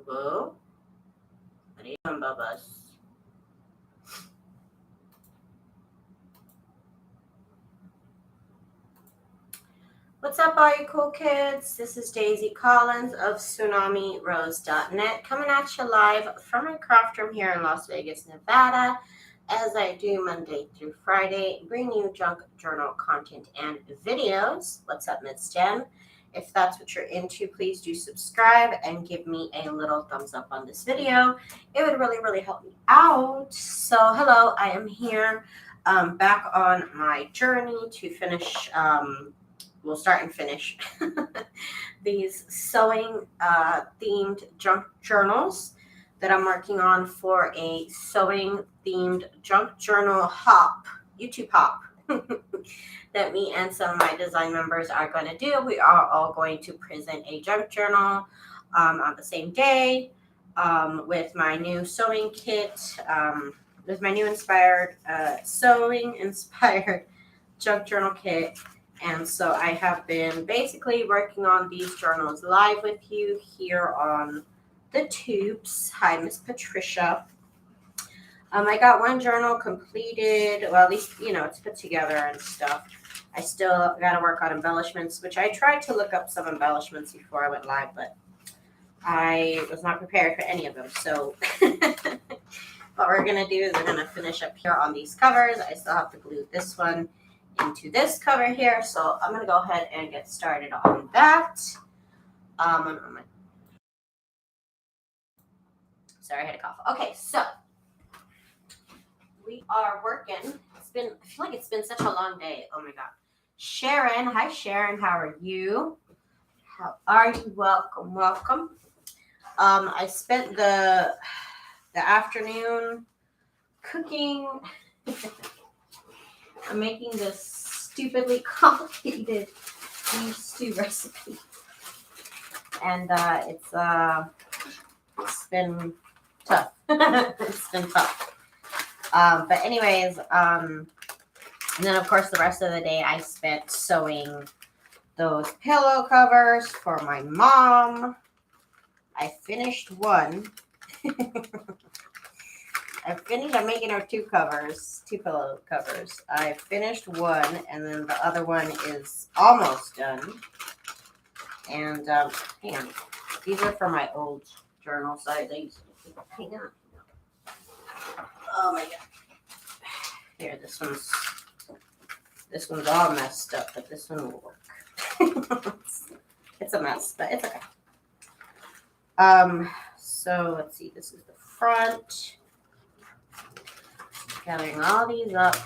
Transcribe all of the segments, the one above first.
Boo. What are you doing, Bubba's? What's up, all you cool kids? This is Daisy Collins of TsunamiRose.net coming at you live from my craft room here in Las Vegas, Nevada, as I do Monday through Friday, bring you junk journal content and videos. What's up, Miss Jen? If that's what you're into, please do subscribe and give me a little thumbs up on this video. It would really, really help me out. So, hello, I am here back on my journey to finish we'll start and finish these sewing themed junk journals that I'm working on for a sewing themed junk journal hop, YouTube hop, that me and some of my design members are going to do. We are all going to present a junk journal on the same day with my new sewing kit, with my new sewing inspired junk journal kit. And so I have been basically working on these journals live with you here on the tubes. Hi, Miss Patricia. I got one journal completed. Well, at least, it's put together and stuff. I still got to work on embellishments, which I tried to look up some embellishments before I went live, but I was not prepared for any of them. So what we're going to do is we're going to finish up here on these covers. I still have to glue this one into this cover here, so I'm going to go ahead and get started on that. Sorry, I had a cough. Okay, so we are working. I feel like it's been such a long day. Oh my god. Sharon, hi Sharon, how are you? How are you? Welcome, welcome. I spent the afternoon cooking. I'm making this stupidly complicated beef stew recipe, and it's been tough. It's been tough. But anyways, and then of course the rest of the day I spent sewing those pillow covers for my mom. I finished one. I'm making her two pillow covers. I finished one, and then the other one is almost done. And, hang on. These are for my old journal, so hang on. Oh my god. Here, this one's all messed up, but this one will work. It's a mess, but it's okay. So let's see, this is the front. Gathering all these up.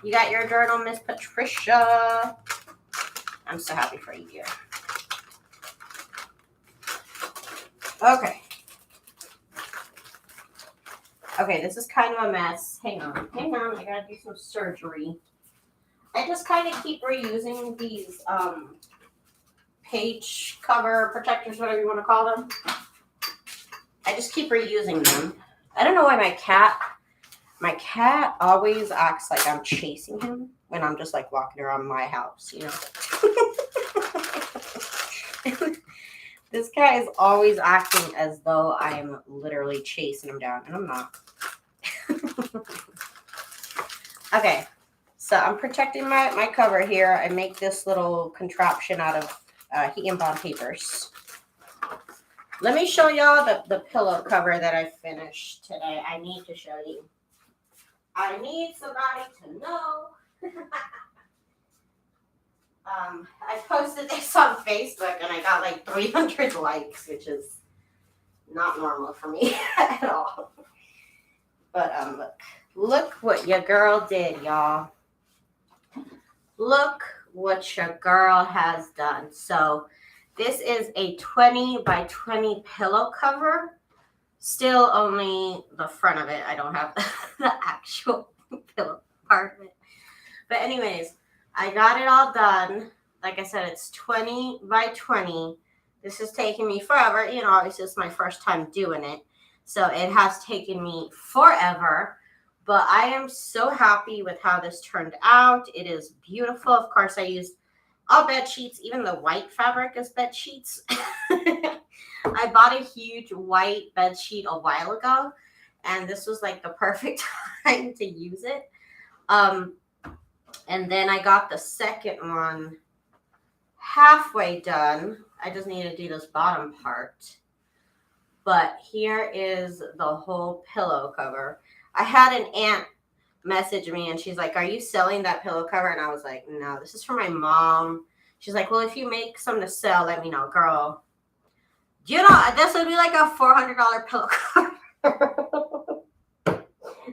You got your journal, Miss Patricia. I'm so happy for you, dear. Okay. Okay, this is kind of a mess. Hang on. I gotta do some surgery. I just kind of keep reusing these page cover protectors, whatever you want to call them. I just keep reusing them. I don't know why my cat always acts like I'm chasing him when I'm just like walking around my house, This cat is always acting as though I'm literally chasing him down, and I'm not. Okay, so I'm protecting my cover here. I make this little contraption out of heat and bond papers. Let me show y'all the pillow cover that I finished today. I need to show you. I need somebody to know. I posted this on Facebook and I got like 300 likes, which is not normal for me at all. But look what your girl did, y'all. Look what your girl has done. So this is a 20 by 20 pillow cover. Still only the front of it. I don't have the actual pillow part of it. But anyways, I got it all done. Like I said, it's 20 by 20. This is taking me forever. Obviously it's my first time doing it. So it has taken me forever. But I am so happy with how this turned out. It is beautiful. Of course, I used all bed sheets. Even the white fabric is bed sheets. I bought a huge white bed sheet a while ago, and this was like the perfect time to use it. And then I got the second one halfway done. I just need to do this bottom part. But here is the whole pillow cover. I had an aunt message me and she's like, "Are you selling that pillow cover?" And I was like, "No, this is for my mom." She's like, "Well, if you make some to sell, let me know." Girl, you know, this would be like a $400 pillow cover.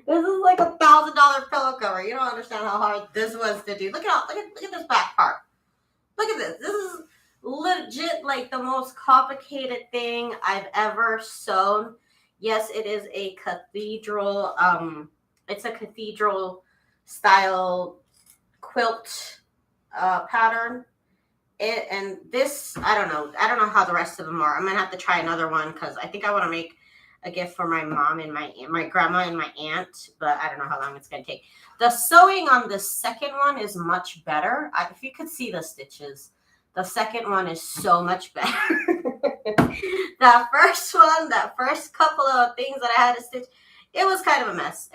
This is like a $1,000 pillow cover. You don't understand how hard this was to do. Look at this back part. Look at this. This is legit like the most complicated thing I've ever sewn. Yes, it is a cathedral. It's a cathedral style quilt pattern. And this, I don't know how the rest of them are. I'm gonna have to try another one because I think I want to make a gift for my mom and my grandma and my aunt, but I don't know how long it's gonna take. The sewing on the second one is much better. If you could see the stitches, the second one is so much better. That first one, that first couple of things that I had to stitch, it was kind of a mess.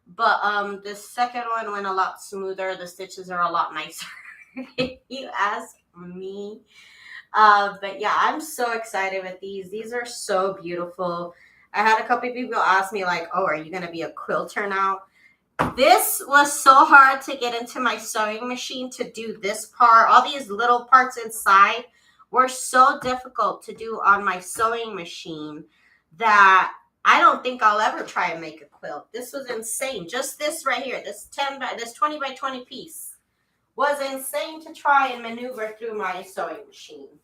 But the second one went a lot smoother. The stitches are a lot nicer, if you ask me. But yeah, I'm so excited with these. These are so beautiful. I had a couple of people ask me like, "Oh, are you going to be a quilter now?" This was so hard to get into my sewing machine to do this part. All these little parts inside were so difficult to do on my sewing machine that I don't think I'll ever try and make a quilt. This was insane. Just this right here, this 20 by 20 piece was insane to try and maneuver through my sewing machine.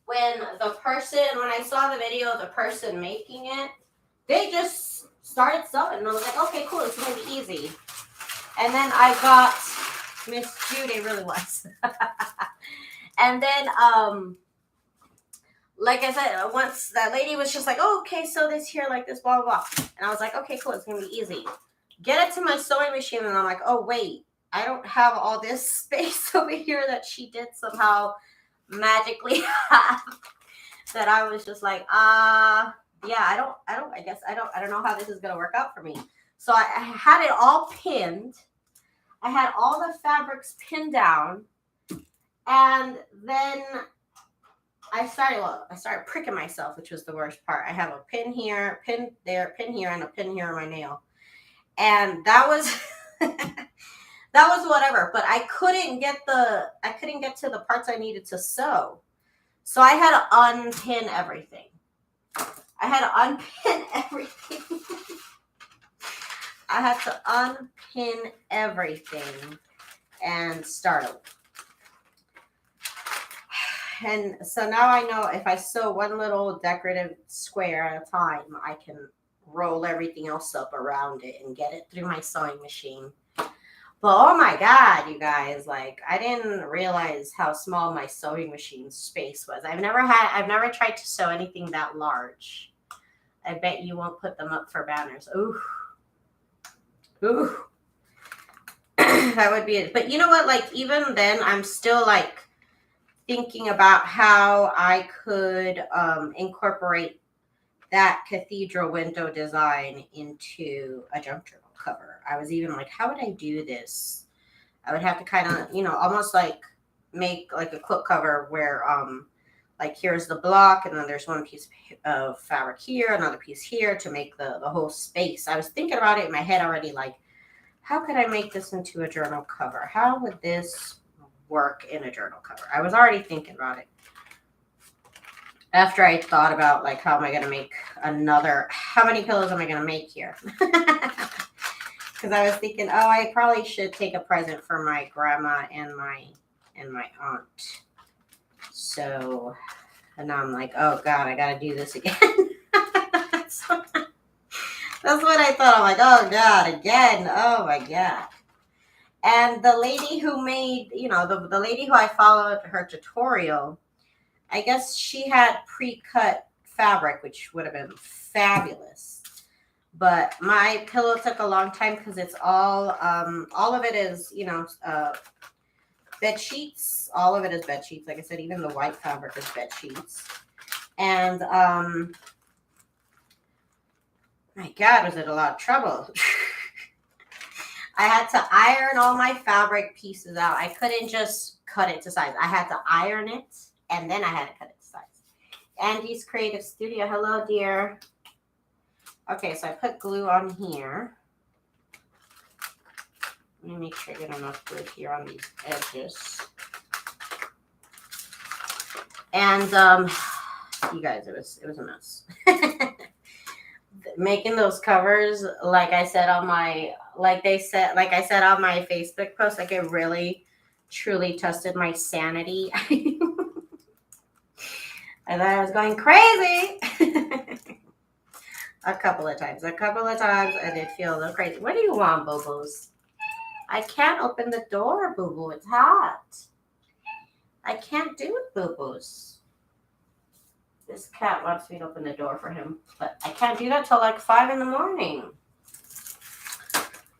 When I saw the video of the person making it, they just started sewing. And I was like, okay, cool, it's going to be easy. And then I got Miss Judy, really was. And then, like I said, once that lady was just like, "Oh, okay, sew this here like this, blah, blah, blah." And I was like, okay, cool, it's going to be easy. Get it to my sewing machine, and I'm like, oh, wait, I don't have all this space over here that she did somehow magically have. That I was just like, yeah, I don't know how this is going to work out for me. So I had it all pinned. I had all the fabrics pinned down. And then I started pricking myself, which was the worst part. I have a pin here, pin there, pin here, and a pin here on my nail. And that was that was whatever, but I couldn't get to the parts I needed to sew. So I had to unpin everything. I had to unpin everything and start over. And so now I know if I sew one little decorative square at a time, I can roll everything else up around it and get it through my sewing machine. But oh my God, you guys, like I didn't realize how small my sewing machine space was. I've never tried to sew anything that large. I bet you won't put them up for banners. Ooh. That would be it. But you know what? Like even then, I'm still like thinking about how I could incorporate that cathedral window design into a junk journal cover. I was even like, how would I do this? I would have to kind of, almost like make like a quilt cover where like here's the block and then there's one piece of fabric here, another piece here to make the whole space. I was thinking about it in my head already, like, how could I make this into a journal cover? How would this work in a journal cover? I was already thinking about it. After I thought about like, how am I going to make how many pillows am I going to make here? Because I was thinking, oh, I probably should take a present for my grandma and my aunt. So, and now I'm like, oh God, I got to do this again. That's what I thought. I'm like, oh God, again. Oh my God. And the lady who made, the lady who I followed her tutorial, I guess she had pre-cut fabric, which would have been fabulous. But my pillow took a long time because it's all of it is, bed sheets. All of it is bed sheets. Like I said, even the white fabric is bed sheets. And my God, was it a lot of trouble? I had to iron all my fabric pieces out. I couldn't just cut it to size. I had to iron it, and then I had to cut it to size. Andy's Creative Studio. Hello, dear. Okay, so I put glue on here. Let me make sure I get enough glue here on these edges. And you guys, it was a mess. Making those covers, like I said on my Facebook post, like it really truly tested my sanity. I thought I was going crazy. A couple of times I did feel a little crazy. What do you want, Boo-Boos? I can't open the door, Boo-Boo. It's hot. I can't do it, Boo-Boos. This cat wants me to open the door for him, but I can't do that till like 5 in the morning.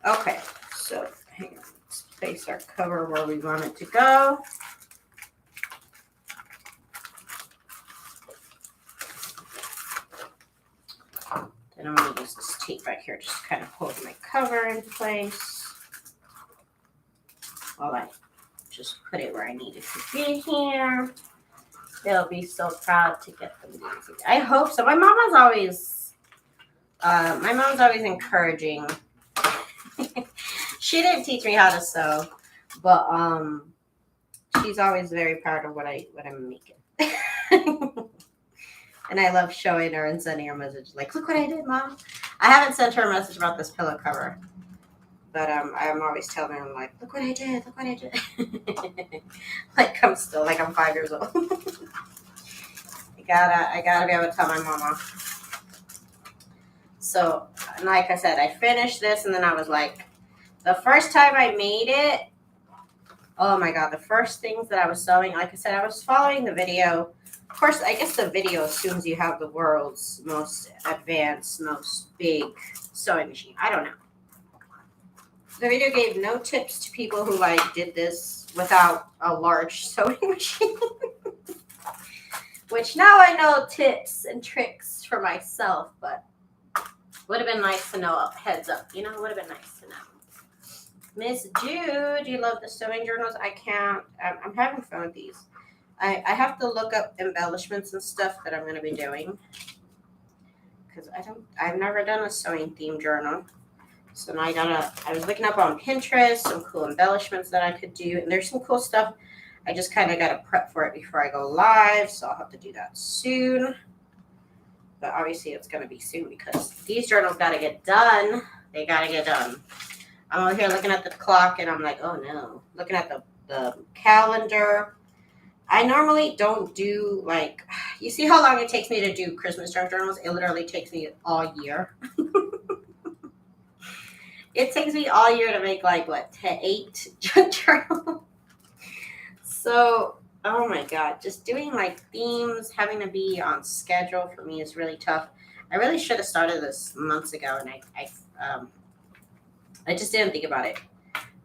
Okay, so hang on. Let's place our cover where we want it to go. Then I'm going to use this tape right here, just kind of hold my cover in place while I just put it where I need it to be here. They'll be so proud to get them easy. I hope so. My mom's always encouraging. She didn't teach me how to sew, but she's always very proud of what I'm making. And I love showing her and sending her messages like, look what I did, Mom. I haven't sent her a message about this pillow cover, but I'm always telling her, I'm like, look what I did, look what I did. Like I'm 5 years old. I gotta be able to tell my mama. So, like I said, I finished this, and then I was like, the first time I made it, oh my God, the first things that I was sewing, like I said, I was following the video. Of course, I guess the video assumes you have the world's most advanced, most big sewing machine. I don't know. The video gave no tips to people who did this without a large sewing machine. Which now I know tips and tricks for myself, but would have been nice to know, heads up, would have been nice to know. Miss Jude, you love the sewing journals? I can't, I'm having fun with these. I have to look up embellishments and stuff that I'm going to be doing. Because I've never done a sewing theme journal. So now I was looking up on Pinterest, some cool embellishments that I could do. And there's some cool stuff. I just kind of got to prep for it before I go live. So I'll have to do that soon. But obviously it's going to be soon because these journals got to get done. They got to get done. I'm over here looking at the clock and I'm like, oh no. Looking at the calendar. I normally don't do you see how long it takes me to do Christmas journals? It literally takes me all year. It takes me all year to make 8 journals. So, oh my God, just doing themes, having to be on schedule for me is really tough. I really should have started this months ago, and I just didn't think about it.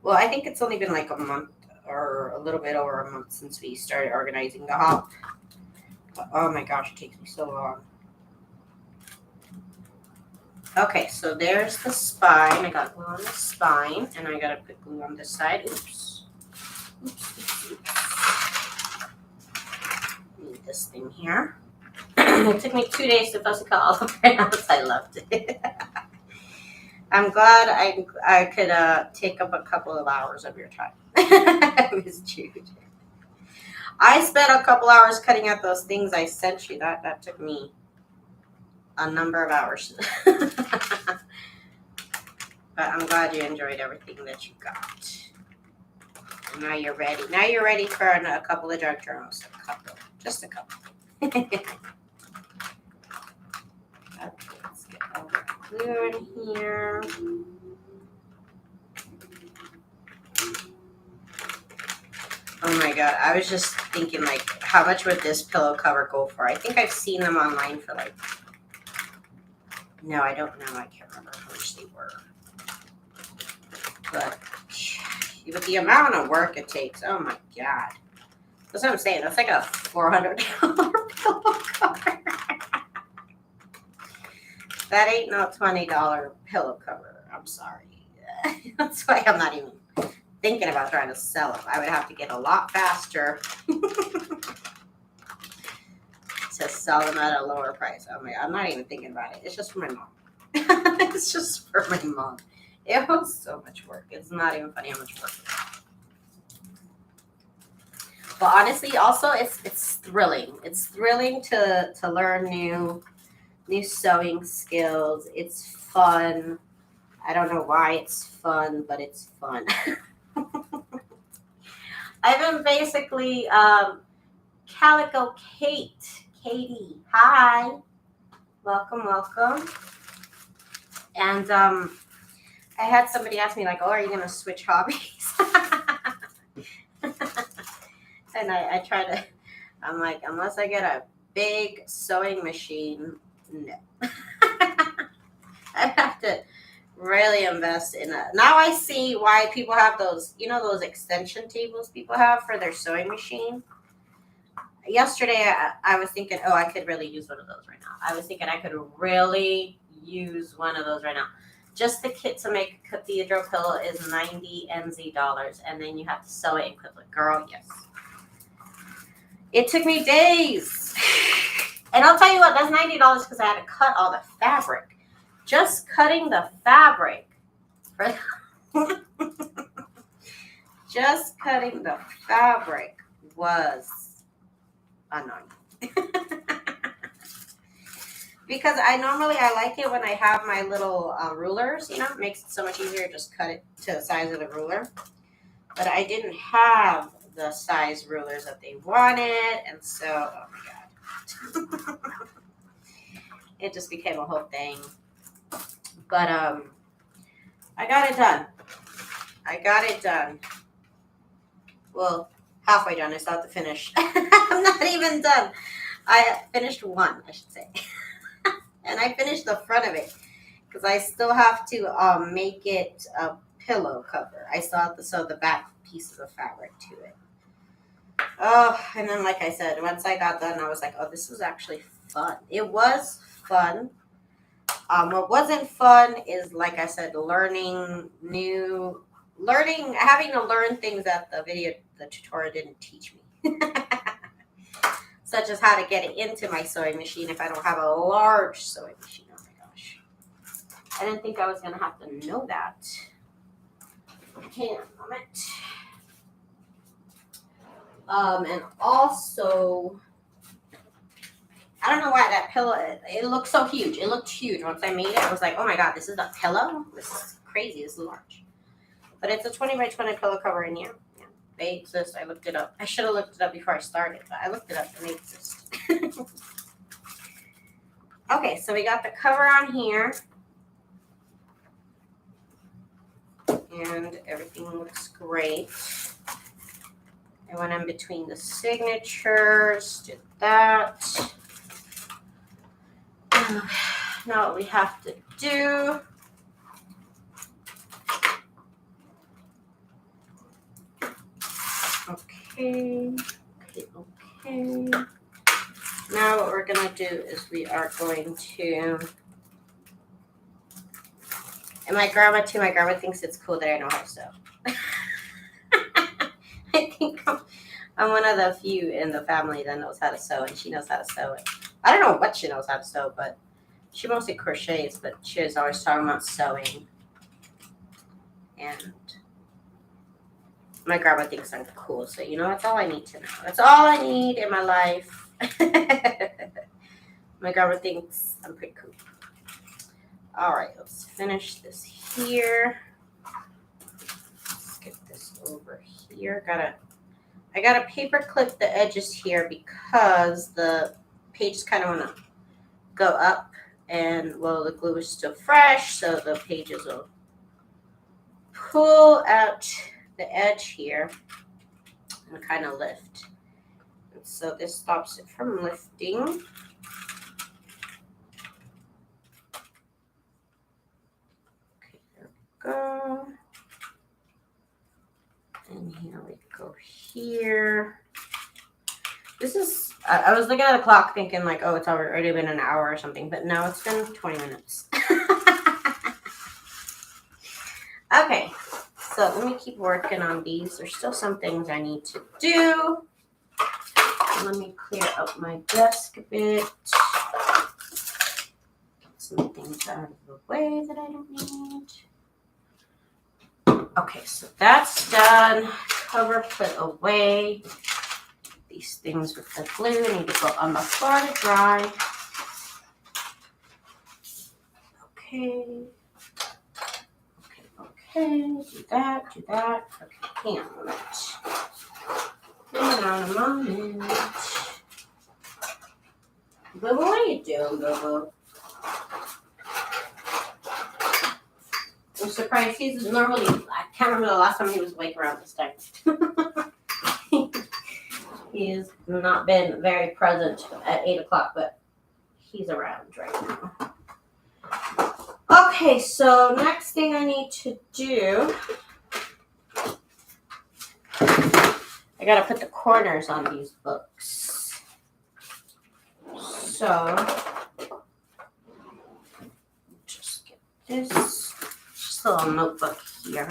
Well, I think it's only been a month or a little bit over a month since we started organizing the hop. But, oh my gosh, it takes me so long. Okay, so there's the spine. I got glue on the spine, and I got to put glue on this side. Oops. Need this thing here. It took me 2 days to fuss cut all the printouts. I loved it. I'm glad I could take up a couple of hours of your time. Miss Jude. I spent a couple hours cutting out those things I sent you. That took me a number of hours. But I'm glad you enjoyed everything that you got. And now you're ready. Now you're ready for a couple of junk journals. Just a couple. Okay, let's get all the glue in here. Oh my God, I was just thinking how much would this pillow cover go for? I think I've seen them online for no, I don't know. I can't remember how much they were. But with the amount of work it takes, oh my God. That's what I'm saying. That's like a $400 pillow cover. That ain't no $20 pillow cover. I'm sorry. That's why I'm not even thinking about trying to sell them. I would have to get a lot faster to sell them at a lower price. I'm not even thinking about it. It's just for my mom. It's just for my mom. It was so much work. It's not even funny how much work. But honestly, also it's thrilling. It's thrilling to learn new sewing skills. It's fun. I don't know why it's fun, but it's fun. I've been basically Calico Katie. Hi. Welcome. And I had somebody ask me like, "Oh, are you gonna switch hobbies?" And I try to. I'm like, unless I get a big sewing machine, no. I have to really invest in it. Now I see why people have those, those extension tables people have for their sewing machine. Yesterday, I was thinking, oh, I could really use one of those right now. I was thinking I could really use one of those right now. Just the kit to make a cathedral pillow is $90 NZ, and then you have to sew it and clip it. Girl, yes. It took me days. And I'll tell you what, that's $90 because I had to cut all the fabric. Just cutting the fabric. Just cutting the fabric was annoying. Because I like it when I have my little rulers, it makes it so much easier to just cut it to the size of the ruler. But I didn't have the size rulers that they wanted, and so, oh my God. It just became a whole thing. But I got it done. Well, halfway done. I still have to finish. I'm not even done. I finished one, I should say. And I finished the front of it because I still have to make it a pillow cover. I still have to sew the back pieces of fabric to it. Oh, and then like I said, once I got done, I was like, oh, this was actually fun. It was fun. What wasn't fun is, like I said, having to learn things that the tutorial didn't teach me. Such as how to get it into my sewing machine if I don't have a large sewing machine. Oh my gosh. I didn't think I was going to have to know that. Hang on a moment. And also, I don't know why that pillow, it looked so huge. It looked huge. Once I made it, I was like, oh my God, this is a pillow? This is crazy. This is large. But it's a 20 by 20 pillow cover in here. Yeah, they exist. I looked it up. I should have looked it up before I started, but I looked it up and they exist. Okay, so we got the cover on here. And everything looks great. I went in between the signatures, did that. Now what we have to do, okay. Now what we're going to do is we are going to, and my grandma thinks it's cool that I know how to sew. I think I'm one of the few in the family that knows how to sew, and she knows how to sew it. I don't know what she knows how to sew, but she mostly crochets, but she is always talking about sewing. And my grandma thinks I'm cool, so that's all I need to know. That's all I need in my life. My grandma thinks I'm pretty cool. All right, let's finish this here. Let's get this over here. I gotta paper clip the edges here because the pages kind of want to go up, and well, the glue is still fresh, so the pages will pull out the edge here and kind of lift. And so this stops it from lifting. Okay, there we go. it go here. This is, I was looking at the clock thinking like, oh, it's already been an hour or something, but no, it's been 20 minutes. Okay, so let me keep working on these. There's still some things I need to do. Let me clear up my desk a bit. Get some things out of the way that I don't need. Okay, so that's done. Cover put away. These things with the glue need to go on the floor to dry. Okay. Okay, do that. Okay, hang on a minute. Hang on a moment. Boo, what are you doing, Boo? I'm surprised he's normally, I can't remember the last time he was awake around this time. He's not been very present at 8 o'clock, but he's around right now. Okay, so next thing I need to do, I gotta put the corners on these books. So, just get this, just a little notebook here.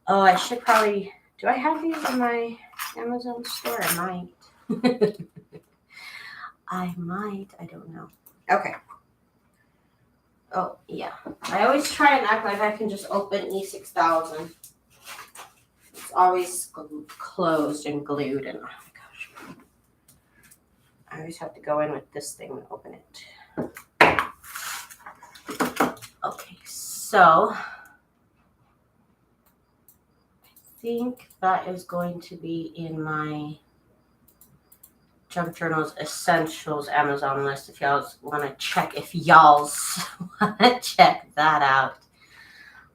Oh, I should probably, do I have these in my Amazon store? I might. I don't know. Okay. Oh, yeah. I always try and act like I can just open E6000. It's always closed and glued, and oh my gosh. I always have to go in with this thing and open it. Okay, so I think that is going to be in my Junk Journals Essentials Amazon list if y'all want to check, check that out.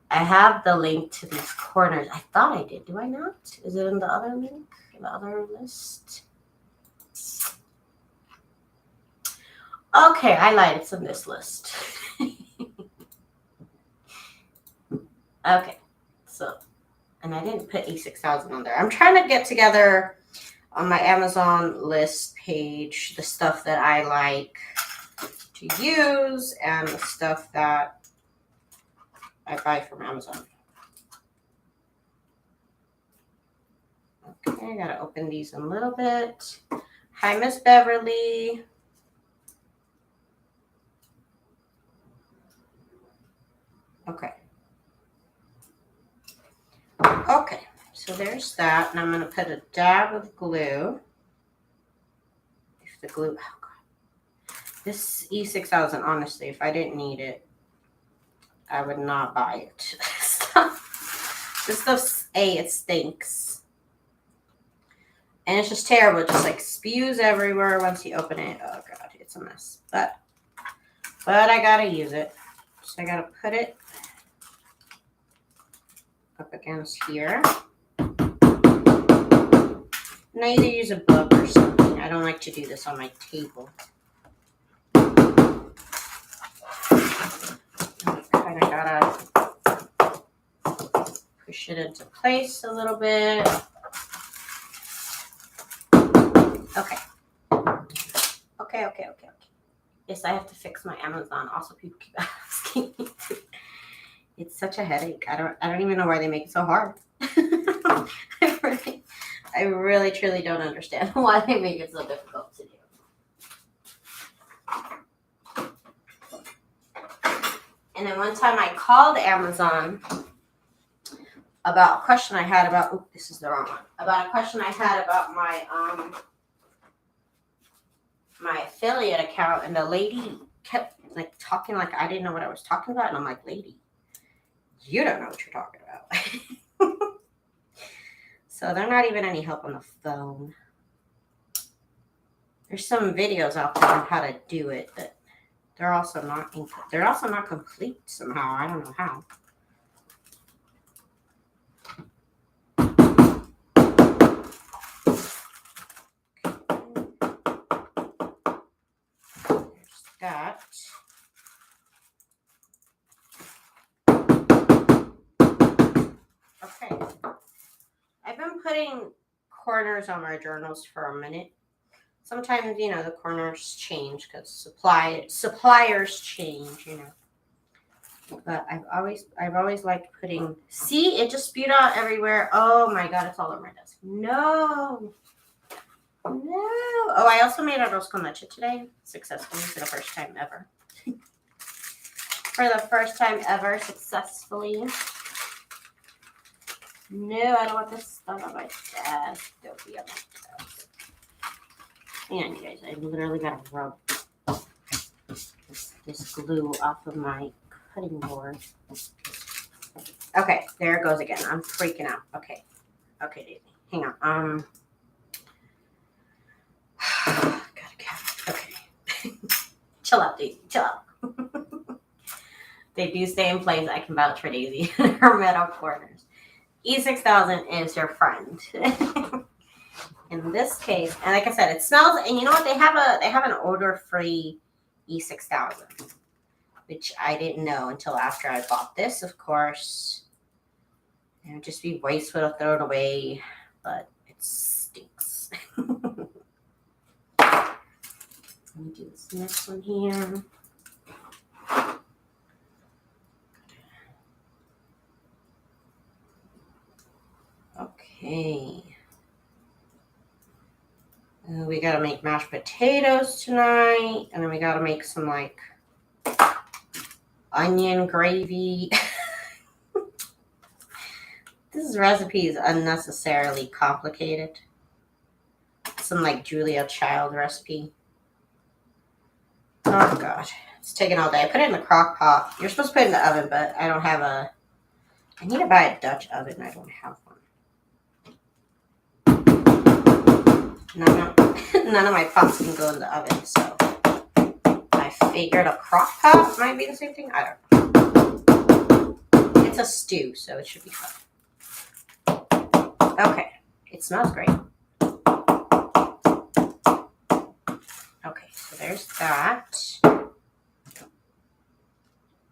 I have the link to these corners. I thought I did. Do I not? Is it in the other link? The other list? Okay, I lied. It's in this list. Okay, so, and I didn't put E6000 on there. I'm trying to get together on my Amazon list page the stuff that I like to use and the stuff that I buy from Amazon. Okay, I gotta open these a little bit. Hi, Miss Beverly. Okay. Okay, so there's that, and I'm gonna put a dab of glue. If the glue, oh God. This E6000, honestly, if I didn't need it, I would not buy it. This stuff's, it stinks. And it's just terrible. It just like spews everywhere once you open it. Oh God, it's a mess. But I gotta use it. So I gotta put it up against here. And I either use a book or something. I don't like to do this on my table. Kind of gotta push it into place a little bit. Okay. Yes, I have to fix my Amazon. Also, people keep asking me to. It's such a headache. I don't even know why they make it so hard. I really truly don't understand why they make it so difficult to do. And then one time I called Amazon about a question I had about, oh, this is the wrong one. About a question I had about my my affiliate account, and the lady kept like talking like I didn't know what I was talking about, and I'm like, lady, you don't know what you're talking about. So they're not even any help on the phone. There's some videos out there on how to do it, but they're also not complete somehow. I don't know how. There's that. Okay. putting corners on my journals for a minute. Sometimes, you know, the corners change because suppliers change, you know. But I've always liked putting. See, it just spewed out everywhere. Oh my God, it's all over my desk. No. Oh, I also made arroz con leche today successfully for the first time ever. For the first time ever, successfully. No, I don't want this stuff on my desk. Don't be on my desk. Hang on, you guys. I literally got to rub this glue off of my cutting board. Okay, there it goes again. I'm freaking out. Okay, Daisy. Hang on. Got a cat. Okay. Chill out, Daisy. Chill out. They do stay in place. I can vouch for Daisy and her metal corners. E6000 is your friend. In this case, and like I said, it smells. And you know what? They have an odor-free E6000, which I didn't know until after I bought this. Of course, it would just be wasteful to throw it away, but it stinks. Let me do this next one here. Okay. We gotta make mashed potatoes tonight, and then we gotta make some like onion gravy. This recipe is unnecessarily complicated. Some like Julia Child recipe. Oh God, it's taking all day. I put it in the crock pot. You're supposed to put it in the oven, but I don't have a. I need to buy a Dutch oven. I don't have one. None of my pots can go in the oven, so I figured a crock pot might be the same thing. I don't know. It's a stew, so it should be fine. Okay, it smells great. Okay, so there's that.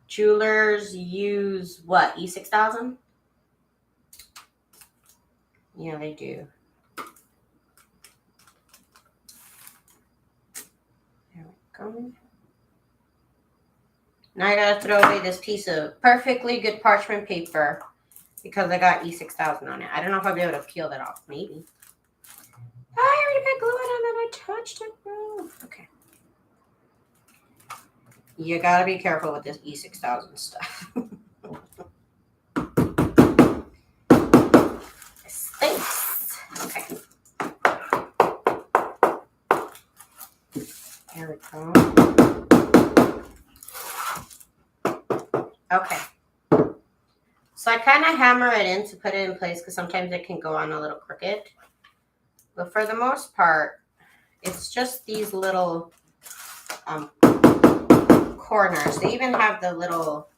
Jewelers use what? E6000? Yeah, they do. There we go. Now I gotta throw away this piece of perfectly good parchment paper because I got E6000 on it. I don't know if I'll be able to peel that off. Maybe. I already put glue on and then I touched it, bro. Okay. You gotta be careful with this E6000 stuff. It stinks. Okay. There we go. Okay. So I kind of hammer it in to put it in place because sometimes it can go on a little crooked. But for the most part, it's just these little corners. They even have the little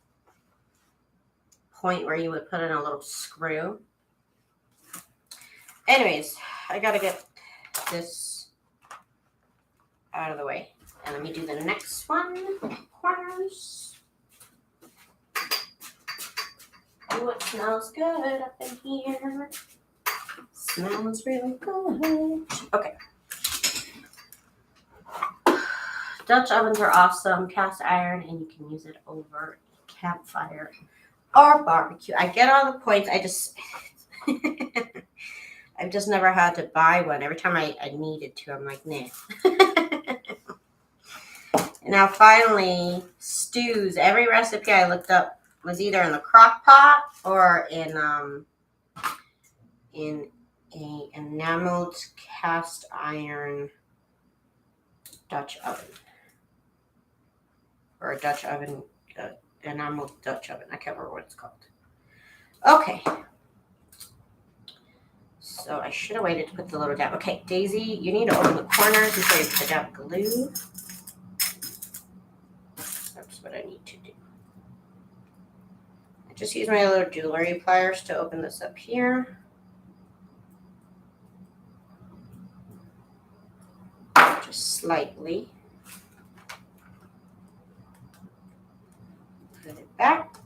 point where you would put in a little screw. Anyways, I gotta get this out of the way. And let me do the next one. Corners. Oh, it smells good up in here. Smells really good. Okay. Dutch ovens are awesome. Cast iron, and you can use it over a campfire or barbecue. I get all the points. I've just never had to buy one. Every time I needed to, I'm like, nah. Now, finally, stews. Every recipe I looked up was either in the crock pot or in a enameled cast iron Dutch oven. Or a Dutch oven, enameled Dutch oven. I can't remember what it's called. Okay. So I should have waited to put the little dab. Okay, Daisy, you need to open the corners before you put down glue. That's what I need to do. I just use my little jewelry pliers to open this up here. Just slightly. Put it back.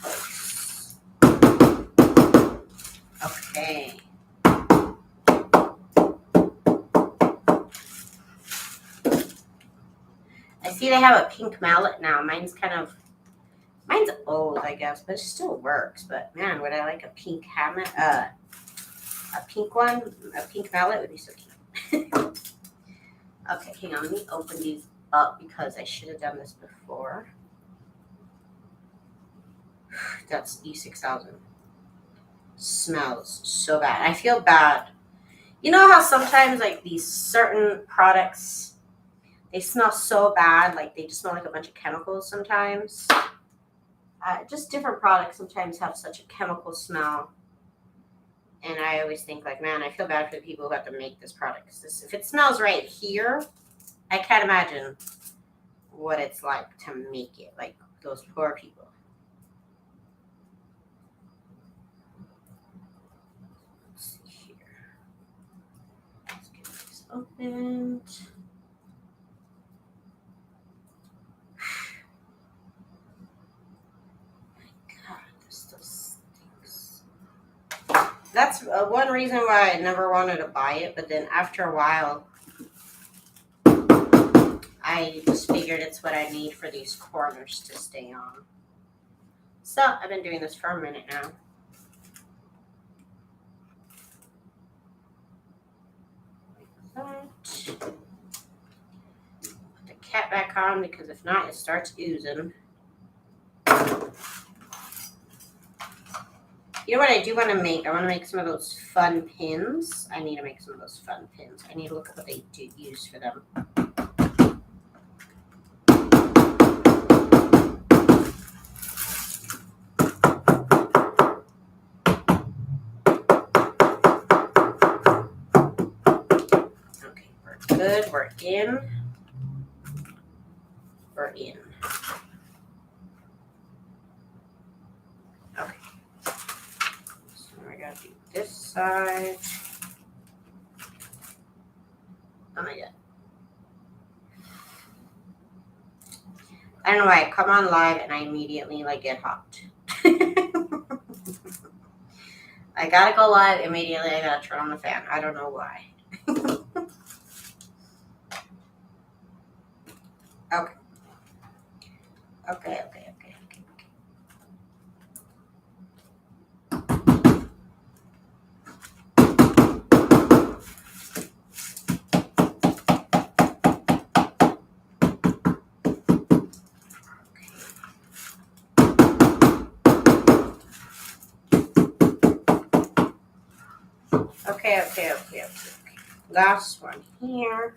place. Okay. I see they have a pink mallet now. Mine's old, I guess, but it still works. But man, would I like a pink hammer? A pink one, a pink mallet would be so cute. Okay, hang on. Let me open these up because I should have done this before. That's E6000. Smells so bad. I feel bad. You know how sometimes like these certain products, they smell so bad, like they just smell like a bunch of chemicals sometimes. Just different products sometimes have such a chemical smell. And I always think like, man, I feel bad for the people who have to make this product. 'Cause if it smells right here, I can't imagine what it's like to make it. Like those poor people. Let's see here. Let's get this opened. God, this stuff stinks. That's one reason why I never wanted to buy it. But then after a while, I just figured it's what I need for these corners to stay on. So I've been doing this for a minute now. Like that. Put the cap back on because if not, it starts oozing. You know what I do want to make? I want to make some of those fun pins. I need to make some of those fun pins. I need to look at what they do use for them. Okay, we're good. We're in. We're in. Okay. So I gotta do this side. Oh my god. I don't know why I come on live and I immediately like get hot. I gotta go live immediately. I gotta turn on the fan. I don't know why. Okay. Okay. Okay. Last one here.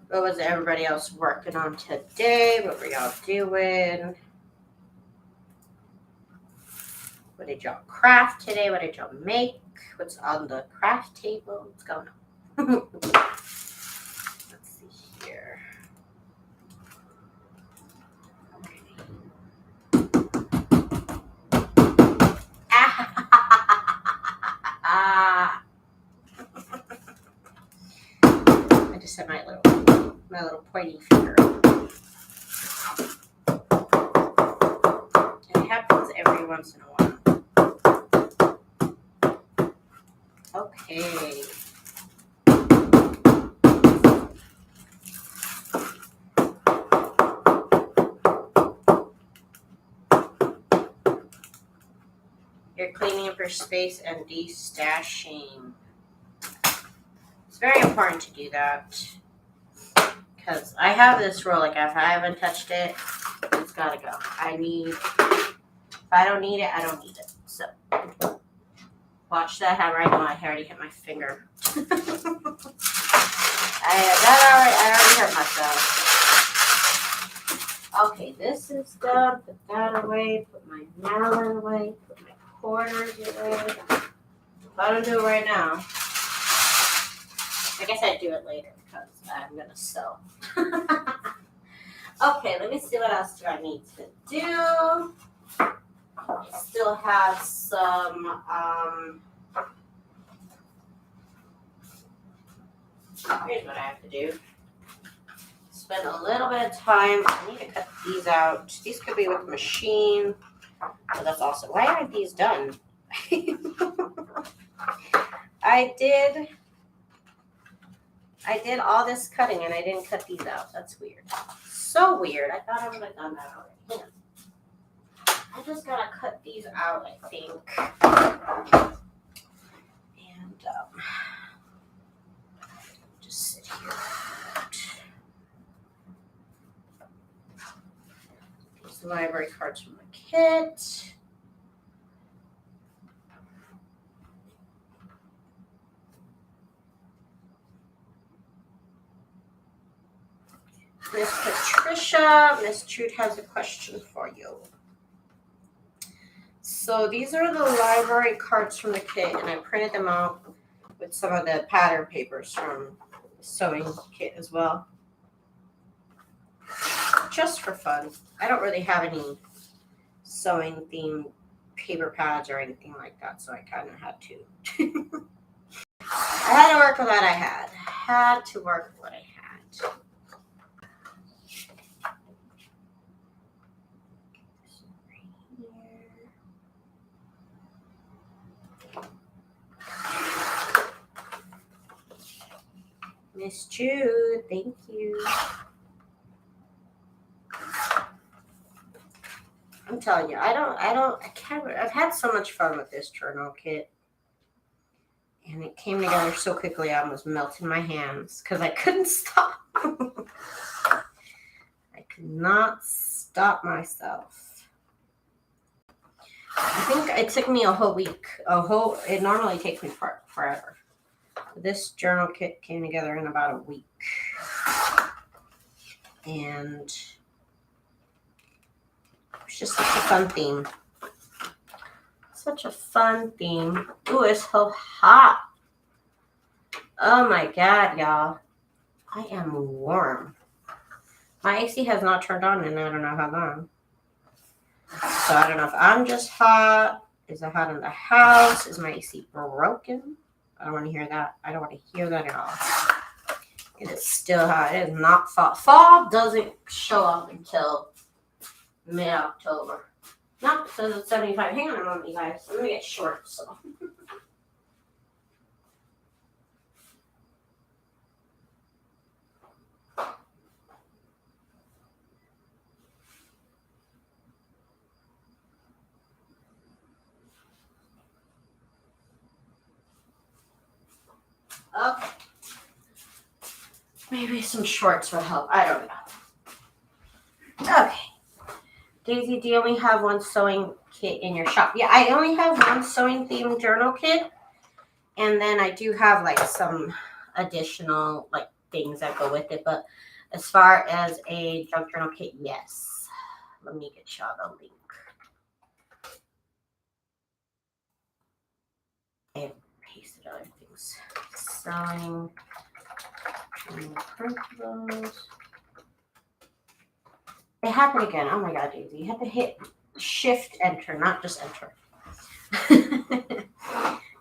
What was everybody else working on today? What were y'all doing? What did y'all craft today? What did y'all make? What's on the craft table? What's going on? Let's see here. I just had my little pointy finger. It happens every once in a while. Okay. You're cleaning up your space and de-stashing. It's very important to do that. Because I have this rule, like if I haven't touched it, it's gotta go. If I don't need it, I don't need it. So, watch that hammer. I already hit my finger. I already hurt myself. Okay, this is done. Put that away. Put my mallet away. Put my quarters away. If I don't do it right now, I guess I'd do it later because I'm going to sew. Okay, let me see what else do I need to do. I still have some, here's what I have to do. spend a little bit of time. I need to cut these out. These could be with the machine. But that's also, why aren't these done? I did all this cutting and I didn't cut these out. That's weird. So weird. I thought I would have done that already. I just gotta cut these out, I think. And just sit here. These library cards from the kit. Miss Patricia, Miss Trude has a question for you. So these are the library cards from the kit, and I printed them out with some of the pattern papers from the sewing kit as well. Just for fun. I don't really have any sewing themed paper pads or anything like that, so I kind of had to. I had to work with what I had. Had to work with what I had. Miss Jude, thank you. I'm telling you, I've had so much fun with this journal kit. And it came together so quickly, I almost melted my hands because I couldn't stop. I could not stop myself. I think it took me a whole week. It normally takes me forever. This journal kit came together in about a week. And it's just such a fun theme. Such a fun theme. Ooh, it's so hot. Oh my God, y'all. I am warm. My AC has not turned on in I don't know how long. So I don't know if I'm just hot. Is it hot in the house? Is my AC broken? I don't want to hear that. I don't want to hear that at all. It is still hot. It is not fall. Fall doesn't show up until mid-October. Nope, it says it's 75. Hang on a moment, you guys. I'm going to get short, so. Okay. Maybe some shorts will help. I don't know. Okay. Daisy, do you only have one sewing kit in your shop? Yeah, I only have one sewing themed journal kit. And then I do have like some additional like things that go with it. But as far as a junk journal kit, yes. Let me get y'all the link. I have pasted other things. Sewing printables. It happened again. Oh my God, Daisy. You have to hit Shift Enter, not just Enter.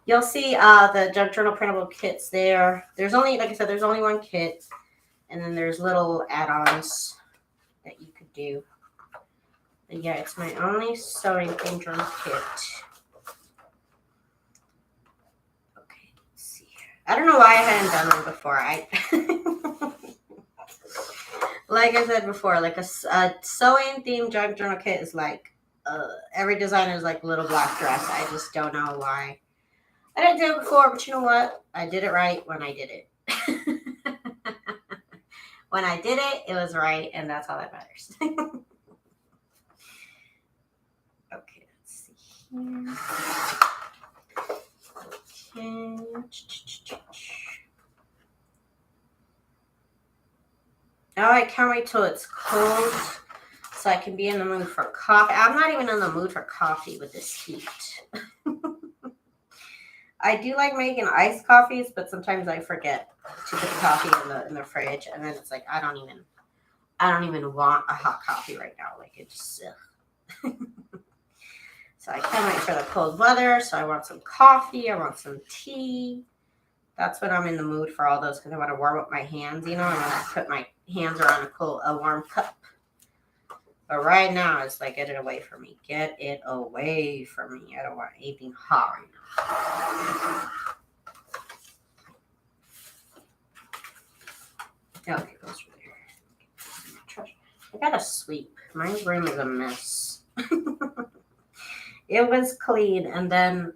You'll see the junk journal printable kits there. There's only, like I said, there's only one kit. And then there's little add-ons that you could do. But yeah, it's my only sewing thing journal kit. Okay, let's see here. I don't know why I hadn't done one before. Like I said before, like a sewing themed junk journal kit is like, every designer is like little black dress. I just don't know why. I didn't do it before, but you know what? I did it right when I did it. When I did it, it was right, and that's all that matters. Okay, let's see here. Okay. Oh, I can't wait till it's cold so I can be in the mood for coffee. I'm not even in the mood for coffee with this heat. I do like making iced coffees, but sometimes I forget to put the coffee in the fridge, and then it's like I don't even want a hot coffee right now. Like it just. So I can't wait for the cold weather. So I want some coffee. I want some tea. That's when I'm in the mood for all those because I want to warm up my hands. You know, I want to put my hands are on a warm cup. But right now, it's like, get it away from me. Get it away from me. I don't want anything hot right now. Okay, it goes over there. I gotta sweep. My room is a mess. It was clean, and then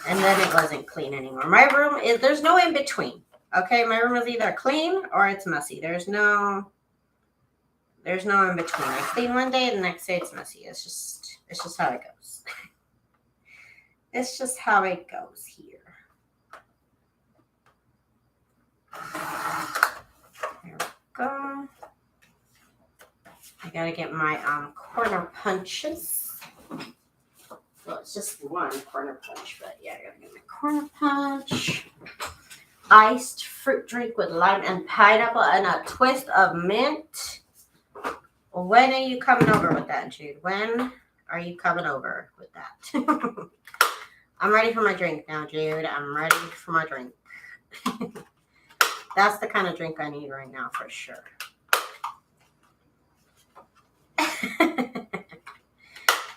it wasn't clean anymore. My room is, there's no in between. Okay, my room is either clean or it's messy. There's no in between. I clean one day, the next day it's messy. It's just how it goes. It's just how it goes here. There we go. I gotta get my corner punches. Well, it's just one corner punch, but yeah, I gotta get my corner punch. Iced fruit drink with lime and pineapple and a twist of mint. When are you coming over with that, Jude? When are you coming over with that? I'm ready for my drink now, Jude. I'm ready for my drink. That's the kind of drink I need right now for sure.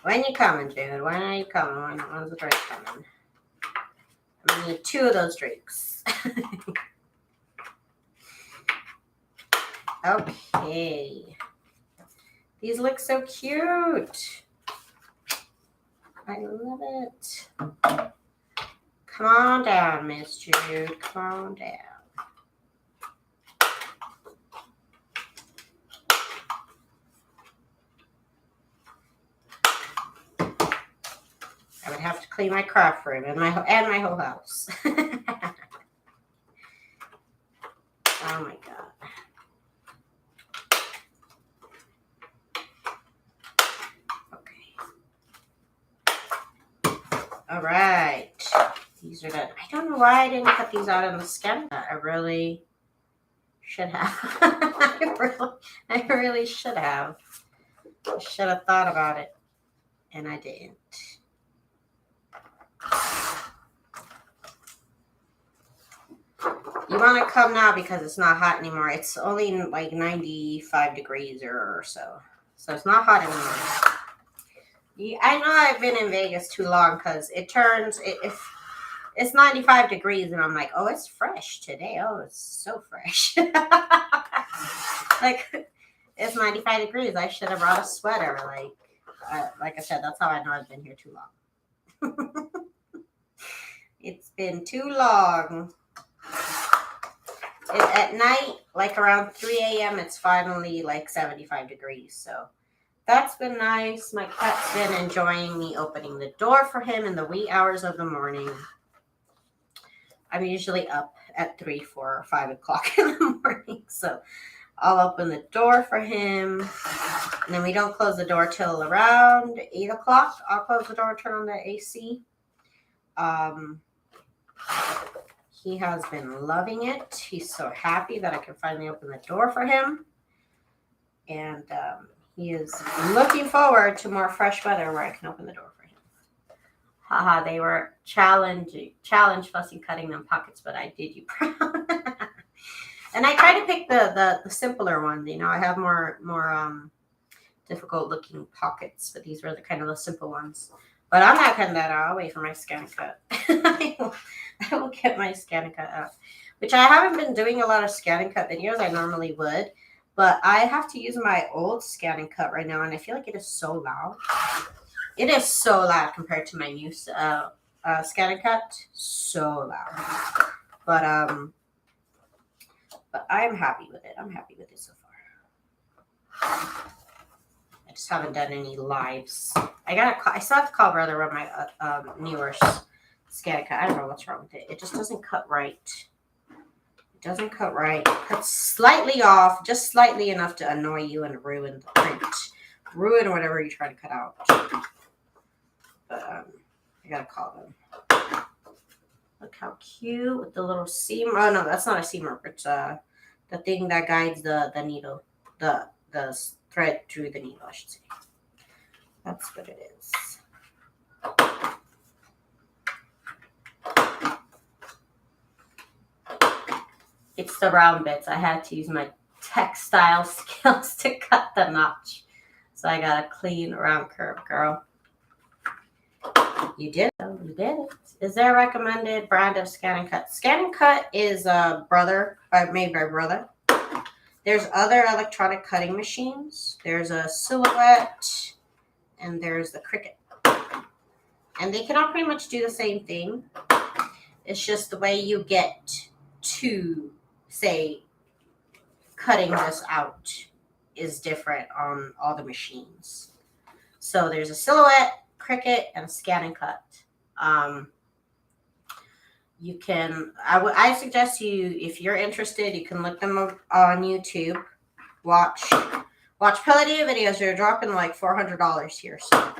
When you coming, Jude? When are you coming? When's the drink coming? I need 2 of those drinks. Okay. These look so cute. I love it. Come on down, Miss Jude. Come on down. I would have to clean my craft room and my whole house. Oh my God. All right. These are done. I don't know why I didn't cut these out on the scan. I really should have. I really should have. I should have thought about it, and I didn't. You want to come now because it's not hot anymore. It's only like 95 degrees or so. So it's not hot anymore. I know I've been in Vegas too long because if it's 95 degrees and I'm like, oh, it's fresh today. Oh, it's so fresh. Like, it's 95 degrees. I should have brought a sweater. Like I said, that's how I know I've been here too long. It's been too long. At night, like around 3 a.m., it's finally like 75 degrees. So that's been nice. My cat's been enjoying me opening the door for him in the wee hours of the morning. I'm usually up at 3, 4, or 5 o'clock in the morning. So I'll open the door for him. And then we don't close the door till around 8 o'clock. I'll close the door, turn on the AC. He has been loving it. He's so happy that I can finally open the door for him. And he is looking forward to more fresh weather where I can open the door for him. Haha, they were challenge fussy cutting them pockets, but I did you proud. And I try to pick the simpler ones. You know, I have more difficult looking pockets, but these were the kind of the simple ones. But I'm not cutting that out. I'll wait for my scan cut. I will get my scan cut out, which I haven't been doing a lot of scan and cut videos. I normally would, but I have to use my old scan and cut right now, and I feel like it is so loud. It is so loud compared to my new scan and cut. So loud. But I'm happy with it. I'm happy with it so far. I just haven't done any lives. I still have to call brother on my newer scan cut. I don't know what's wrong with it. It just doesn't cut right. It doesn't cut right. It cuts slightly off, just slightly enough to annoy you and ruin the print. Ruin whatever you try to cut out. But I gotta call them. Look how cute with the little seam. Oh no, that's not a seamer. It's the thing that guides the needle, the thread through the needle, I should say. That's what it is. It's the round bits. I had to use my textile skills to cut the notch. So I got a clean round curve, girl. You did it. You did it. Is there a recommended brand of Scan & Cut? Scan & Cut is made by Brother. There's other electronic cutting machines. There's a Silhouette, and there's the Cricut. And they can all pretty much do the same thing. It's just the way you get to, say, cutting this out is different on all the machines. So there's a Silhouette, Cricut, and Scan & Cut. You can, I suggest you, if you're interested, you can look them up on YouTube. Watch plenty of videos. You're dropping like $400 here. So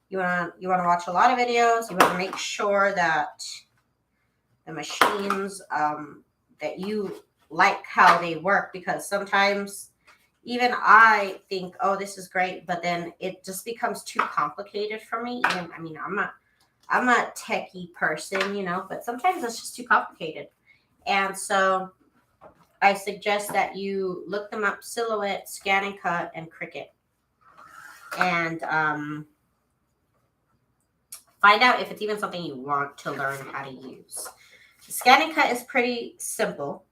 you want to watch a lot of videos. You want to make sure that the machines, that you like how they work, because sometimes even I think, oh, this is great, but then it just becomes too complicated for me. And I mean, I'm a techie person, you know, but sometimes it's just too complicated. And so I suggest that you look them up: Silhouette, Scan & Cut, and Cricut. And find out if it's even something you want to learn how to use. The Scan & Cut is pretty simple.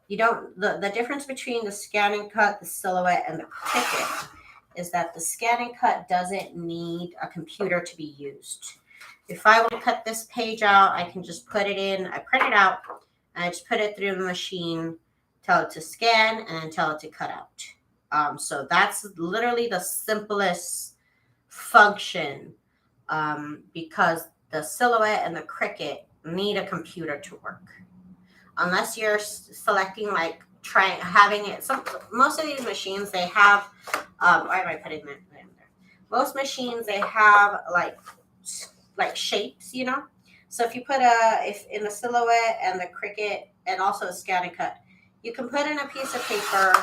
You don't, the difference between the Scan & Cut, the Silhouette, and the Cricut is that the Scan & Cut doesn't need a computer to be used. If I want to cut this page out, I can just put it in, I print it out, and I just put it through the machine, tell it to scan, and then tell it to cut out. So that's literally the simplest function, because the Silhouette and the Cricut need a computer to work. Unless you're selecting, like, having it. Most of these machines, they have, why am I putting that in there? Most machines, they have like shapes, you know. So if you put if in the Silhouette and the Cricut and also the Scan & Cut, you can put in a piece of paper,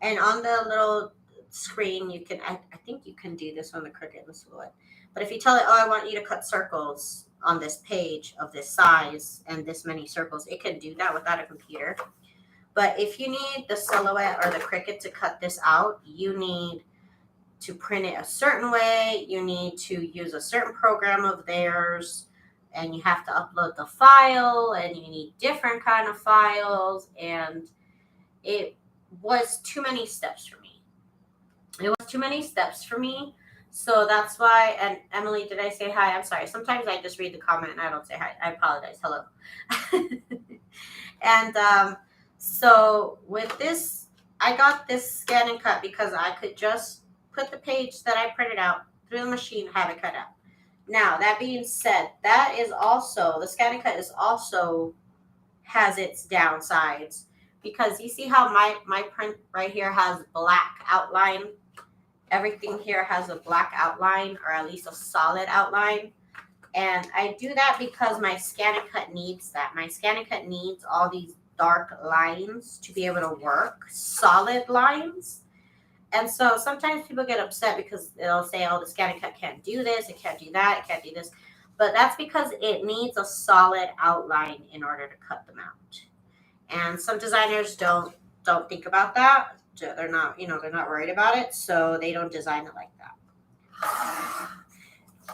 and on the little screen, you can, I think you can do this on the Cricut and the Silhouette. But if you tell it, oh, I want you to cut circles on this page of this size and this many circles, it can do that without a computer. But if you need the Silhouette or the Cricut to cut this out, you need to print it a certain way. You need to use a certain program of theirs, and you have to upload the file, and you need different kind of files, and it was too many steps for me. So that's why, and Emily, did I say hi? I'm sorry. Sometimes I just read the comment and I don't say hi. I apologize. Hello. And so with this, I got this Scan & Cut because I could just put the page that I printed out through the machine, have it cut out. Now, that being said, that is also, the Scan & Cut is also has its downsides, because you see how my print right here has black outline. Everything here has a black outline, or at least a solid outline. And I do that because my Scan & Cut needs that. My Scan & Cut needs all these dark lines to be able to work, solid lines. And so sometimes people get upset because they'll say, oh, the Scan & Cut can't do this, it can't do that, it can't do this. But that's because it needs a solid outline in order to cut them out. And some designers don't think about that. They're not, they're not worried about it, so they don't design it like that.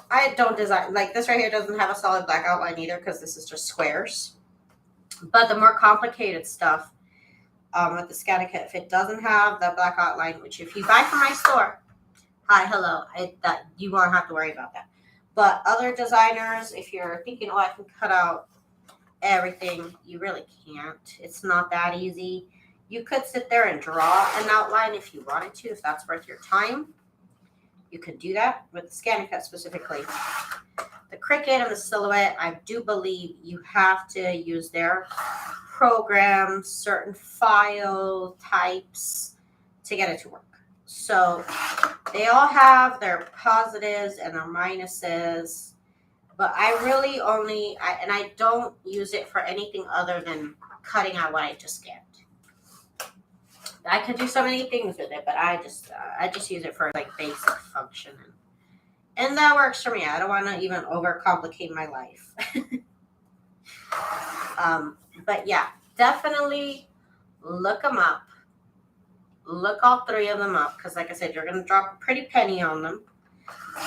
I don't design, like this right here doesn't have a solid black outline either, because this is just squares. But the more complicated stuff, with the Scan & Cut, if it doesn't have the black outline, which if you buy from my store, hi, hello, that you won't have to worry about that. But other designers, if you're thinking, oh, I can cut out everything, you really can't. It's not that easy. You could sit there and draw an outline if you wanted to, if that's worth your time. You could do that with the Scan & Cut specifically. The Cricut and the Silhouette, I do believe you have to use their programs, certain file types to get it to work. So they all have their positives and their minuses, but I really I don't use it for anything other than cutting out what I just scanned. I could do so many things with it, but I just use it for like basic function, and that works for me. I don't want to even overcomplicate my life. But yeah, definitely look them up. look all three of them up, because like I said, you're going to drop a pretty penny on them.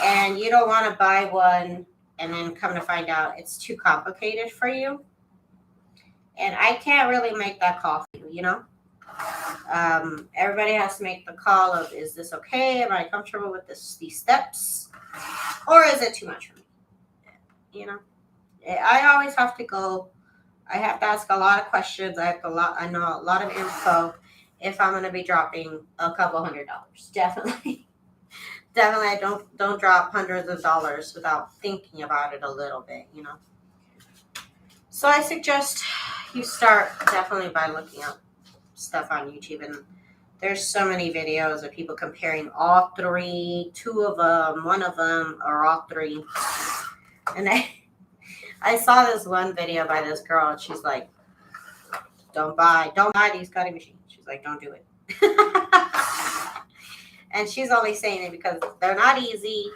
And you don't want to buy one and then come to find out it's too complicated for you. And I can't really make that call for you, you know? Everybody has to make the call of, is this okay? Am I comfortable with these steps? Or is it too much for me? You know? I always have to go. I have to ask a lot of questions. I know a lot of info if I'm going to be dropping a couple $100. Definitely. Definitely, I don't drop hundreds of dollars without thinking about it a little bit, you know. So I suggest you start definitely by looking up stuff on YouTube. And there's so many videos of people comparing all three, two of them, one of them, or all three. And I saw this one video by this girl, and she's like, don't buy these cutting machines. She's like, don't do it. And she's only saying it because they're not easy,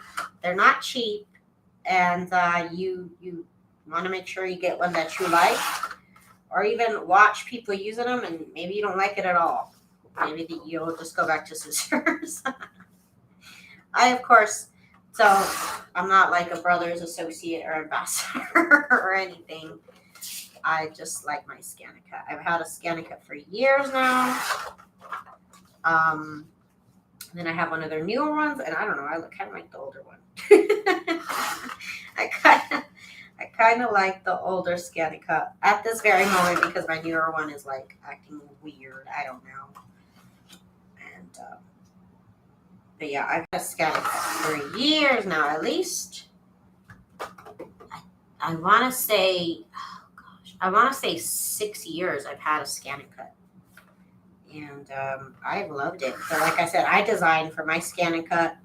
they're not cheap, and you want to make sure you get one that you like, or even watch people using them, and maybe you don't like it at all. Maybe you'll just go back to scissors. I'm not like a brother's associate or ambassador or anything. I just like my ScanNCut. I've had a ScanNCut for years now. Then I have one of their newer ones, and I don't know, I kind of like the older one. I kind of like the older ScanNCut at this very moment, because my newer one is like acting weird. I don't know. And but yeah, I've had a ScanNCut for years now, at least. I want to say, I want to say 6 years I've had a ScanNCut. And I've loved it. But like I said, I design for my ScanNCut.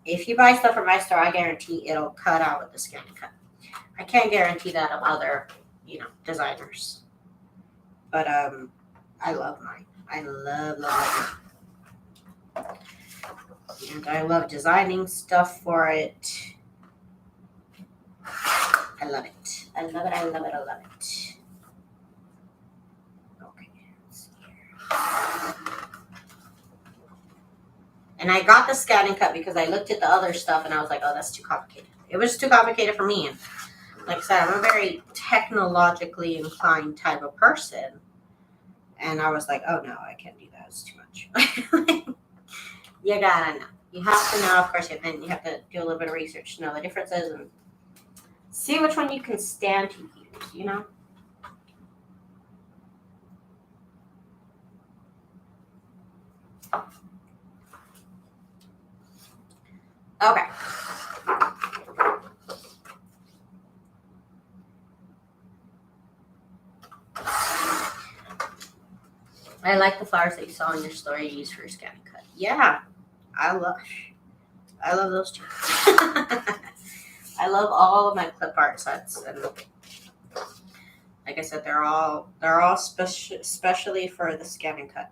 If you buy stuff from my store, I guarantee it'll cut out with the ScanNCut. I can't guarantee that of other, designers. But I love mine. I love it. And I love designing stuff for it. I love it. I love it. I love it. I love it. And I got the ScanNCut because I looked at the other stuff and I was like, oh, that's too complicated. It was too complicated for me. And like I said, I'm a very technologically inclined type of person. And I was like, oh, no, I can't do that. It's too much. You gotta know. You have to know, of course, then you have to do a little bit of research to know the differences and see which one you can stand to use, you know? Okay. I like the flowers that you saw in your story you used for your ScanNCut. Yeah, I love those too. I love all of my clip art sets, and like I said, they're all specially for the ScanNCut.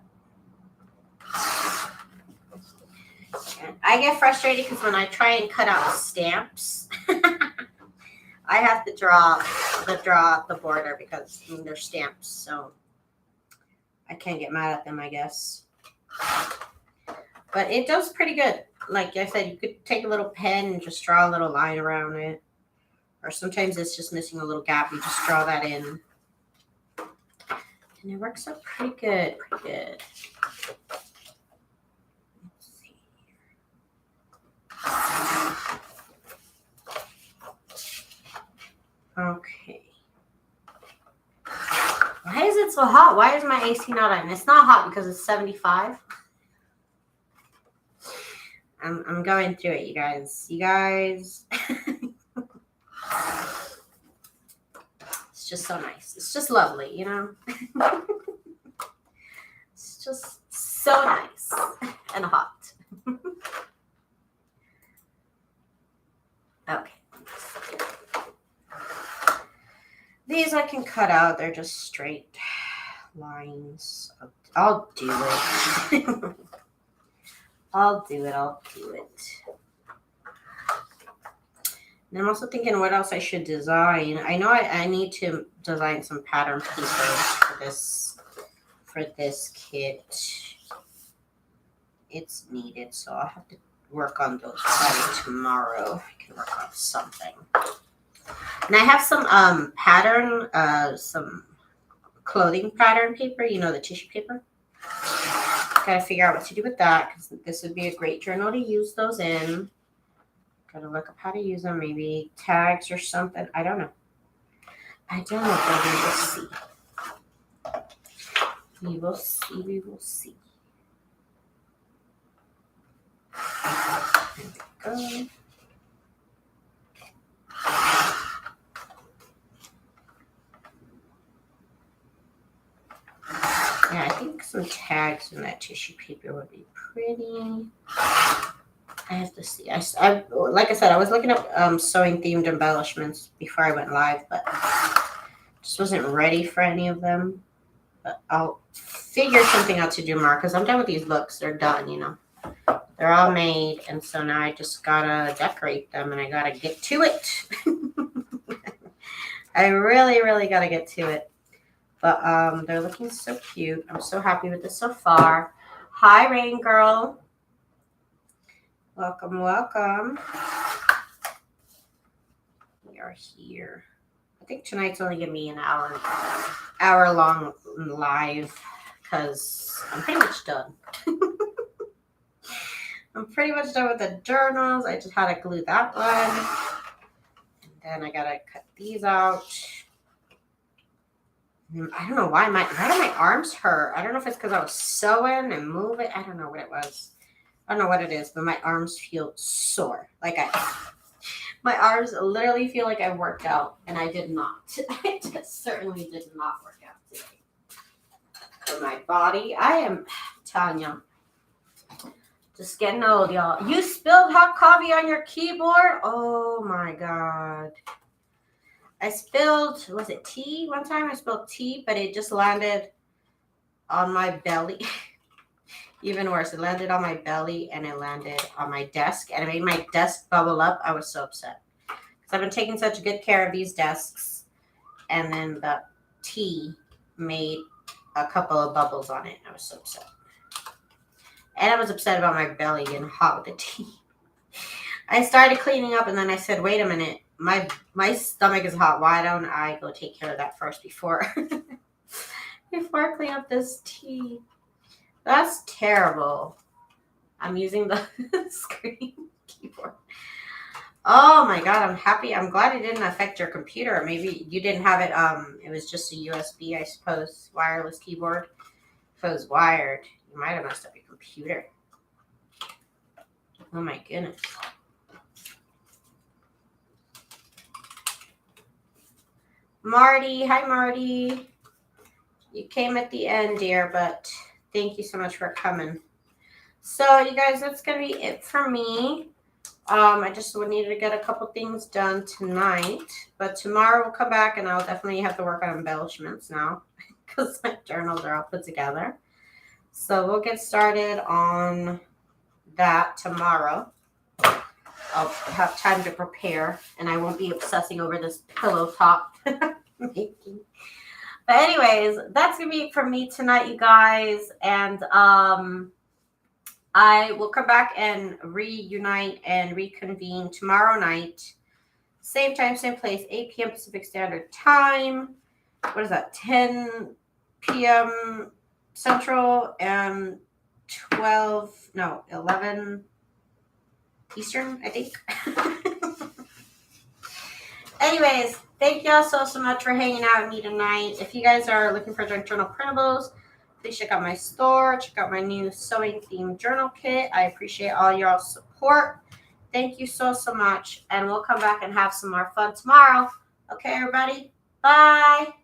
And I get frustrated because when I try and cut out stamps, I have to draw the border because they're stamps, so I can't get mad at them, I guess. But it does pretty good. Like I said, you could take a little pen and just draw a little line around it. Or sometimes it's just missing a little gap. You just draw that in. And it works out pretty good. Pretty good. Let's see here. Okay. Why is it so hot? Why is my AC not on? It's not hot because it's 75. I'm going through it, you guys. It's just so nice. It's just lovely, you know? It's just so nice and hot. Okay. These I can cut out. They're just straight lines. I'll do it. I'll do it. And I'm also thinking what else I should design. I know I need to design some pattern pieces for this kit. it's needed. So I'll have to work on those by tomorrow. I can work on something. And I have some pattern, some clothing pattern paper, you know, the tissue paper. Gotta figure out what to do with that, because this would be a great journal to use those in. Gotta look up how to use them, maybe tags or something. I don't know. But we will see. We will see. We will see. There we go. Yeah, I think some tags in that tissue paper would be pretty. I have to see. I like I said, I was looking up sewing themed embellishments before I went live, but just wasn't ready for any of them. But I'll figure something out to do more, because I'm done with these looks. They're done, you know. They're all made, and so now I just gotta decorate them, and I gotta get to it. I really, really gotta get to it. But they're looking so cute. I'm so happy with this so far. Hi, Rain Girl. Welcome, welcome. We are here. I think tonight's only gonna be an hour long live, because I'm pretty much done. I'm pretty much done with the journals. I just had to glue that one. And then I gotta cut these out. I don't know why do my arms hurt? I don't know if it's because I was sewing and moving. I don't know what it was. I don't know what it is, but my arms feel sore. My arms literally feel like I worked out, and I did not. I just certainly did not work out today. For my body, I am telling you, just getting old, y'all. You spilled hot coffee on your keyboard? Oh my God. I spilled, was it tea? One time I spilled tea, but it just landed on my belly. Even worse, it landed on my belly, and it landed on my desk, and it made my desk bubble up. I was so upset, because I've been taking such good care of these desks, and then the tea made a couple of bubbles on it. I was so upset. And I was upset about my belly getting hot with the tea. I started cleaning up, and then I said, wait a minute. My stomach is hot. Why don't I go take care of that first before I clean up this tea? That's terrible. I'm using the screen keyboard. Oh my God, I'm happy. I'm glad it didn't affect your computer. Maybe you didn't have it. It was just a USB, I suppose, wireless keyboard. If it was wired, you might have messed up your computer. Oh my goodness. Marty, hi Marty. You came at the end, dear, but thank you so much for coming. So you guys, that's gonna be it for me. I just would need to get a couple things done tonight, but tomorrow we'll come back, and I'll definitely have to work on embellishments now, because my journals are all put together. So we'll get started on that tomorrow. I'll have time to prepare, and I won't be obsessing over this pillow top making. But anyways, that's gonna be it for me tonight, you guys. And I will come back and reunite and reconvene tomorrow night, same time, same place, 8 p.m. Pacific Standard Time. What is that? 10 p.m. Central and 11 Eastern, I think. Anyways, thank y'all so much for hanging out with me tonight. If you guys are looking for journal printables, please check out my store. Check out my new sewing themed journal kit. I appreciate all y'all's support. Thank you so much. And we'll come back and have some more fun tomorrow. Okay, everybody? Bye.